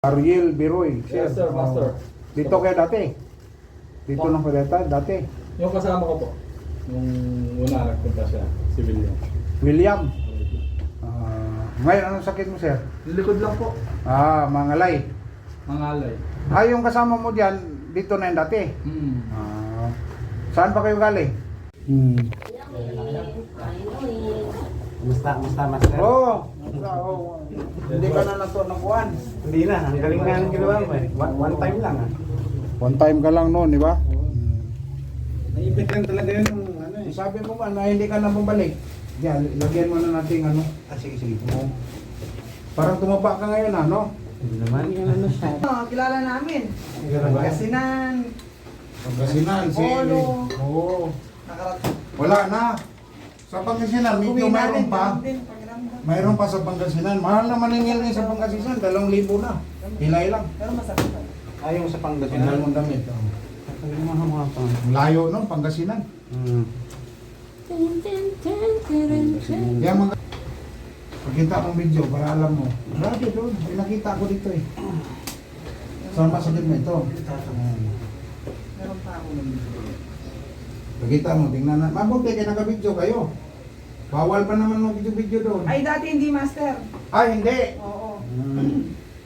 Ariel Biroy. Yes sir, master. Dito kayo dati? Dito lang kayo dati? Yung kasama ko po, nung una nagpunta siya, si William. William. Ngayon, anong sakit mo, sir? Likod lang po, Mangalay. mangalay. Yung kasama mo diyan, dito na yung dati? Saan pa kayo galing? Musta, master? Oo. Hindi ka na nakuhan. Hindi na, ang galing nga ng ginawa mo eh. One time lang ah. One time ka lang noon, di ba? Naibig lang talaga yun ng ano eh. Sabi mo man na hindi ka na bumalik. Yan, lagyan mo na natin ano. Sige. Parang tumaba ka ngayon, ano? Hindi naman, yung ano siya. Kilala namin. Pangasinan. Pangasinan, si... Polo. Oo. Nakarating. Wala na. Sa Pangasinan, medyo mayroon pa. Mayroon pa sa Pangasinan. Mahal na maningil ngayon sa Pangasinan. 2,000 na. Hilay lang. Pero masakit pa. Ayaw sa Tingnan Pangasinan. mong damit. Ang mga pang. Layo no, Pangasinan. Kaya mga... Pagkita mong video para alam mo. Grabe doon. May nakita ko dito eh. Saan masakit mo ito? Meron pa ako ng Pagkita mo, tingnan na. Mabuti kayo naka-video kayo. Bawal pa naman mag video doon. Ay, dati hindi master. Hindi. Oo.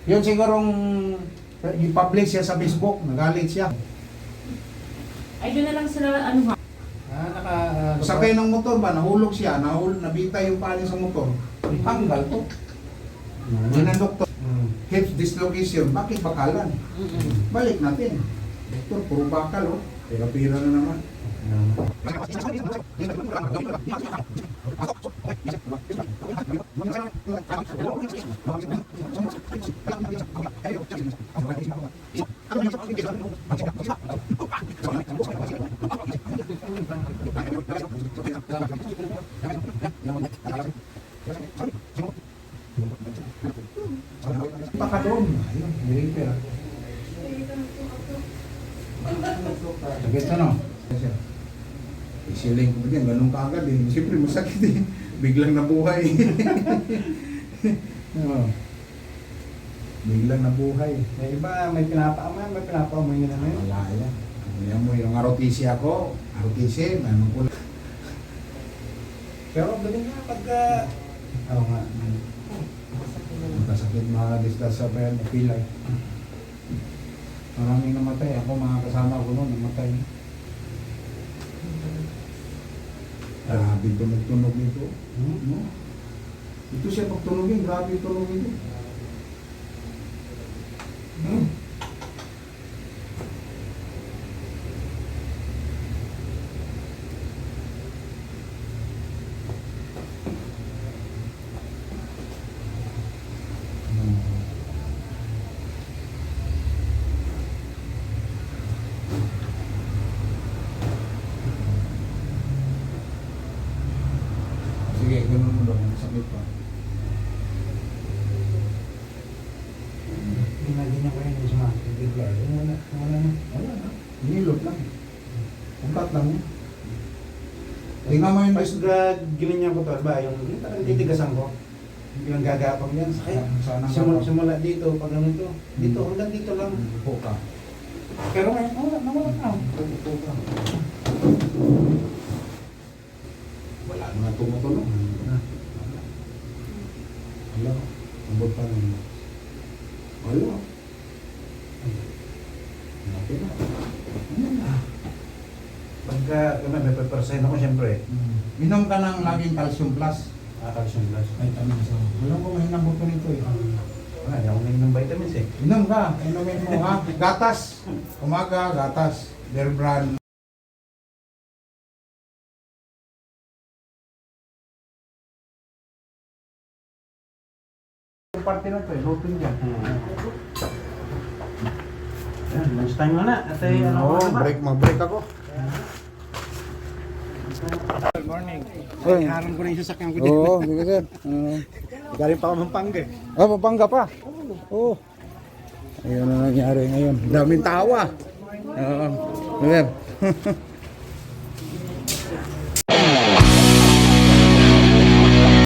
Yun sigurong i-publish siya sa Facebook. Nagalit siya. Ay, doon na lang sila, ano ha? Sakay ng motor ba? Nahulog siya. Nabita yung pali sa motor. Hanggal to. Yun ang doktor. Hips dislocation. Bakit bakalan? Balik natin. Doktor, puro bakal oh. Pira-pira na naman. Baka doon. Ayun, repair. Sakit ano? Isiling ko din, ganun ka agad eh. Siyempre masakit eh. Biglang nabuhay. Biglang nabuhay. May iba, may pinapaaman, may pinapaamoy nila na yun. Wala yan. Ayan mo yung arotisi ako. Arotisi, ano ko. Pero galing nga pagka... Oo nga. Magkasakit mga distas sa bayan, napilay. Maraming namatay. Ako mga kasama ko noon, namatay. Grabe tunog-tunog nito. No? Ito siya pagtunogin, grabe tunog nito. Sige, ganun mo daw, sakit pa. Ginagin ko yun yung sumakit. Bigla. Wala na. Nilot lang. Ugat lang yun. Tingnan mo yung Pagka ginanyan ko to, ba, yung talagang titigasan ko. Yung gagapang yan, sakit. Sana Simula dito, pag ganito. Dito, hanggang dito lang. Upo ka. Pero ngayon, nawala na. Upo ka. Wala naman tumutunog. Wala. Ambot pa rin. Wala. Okay na. Ano na? Pagka may pepersen ako, siyempre. Inom ka ng laging calcium plus. Calcium plus. Ay, tanong sa... Wala ko mahinang buto nito eh. Wala, ayaw na ng vitamins eh. Inom ka. Inumin mo ha. Gatas. Umaga, gatas. Bear brand. Yung parte na to eh. Lupin dyan. Yan, lunch time na. At ay, Oo, mag-break ako. Good morning. Oy. Harang ko na yung sasakyan ko dito. Oo, di ba sir? Galing pa ako Pampanga eh. Pampanga pa? Oo. Ayun na nangyari ngayon. Daming tawa. Oo. Sir.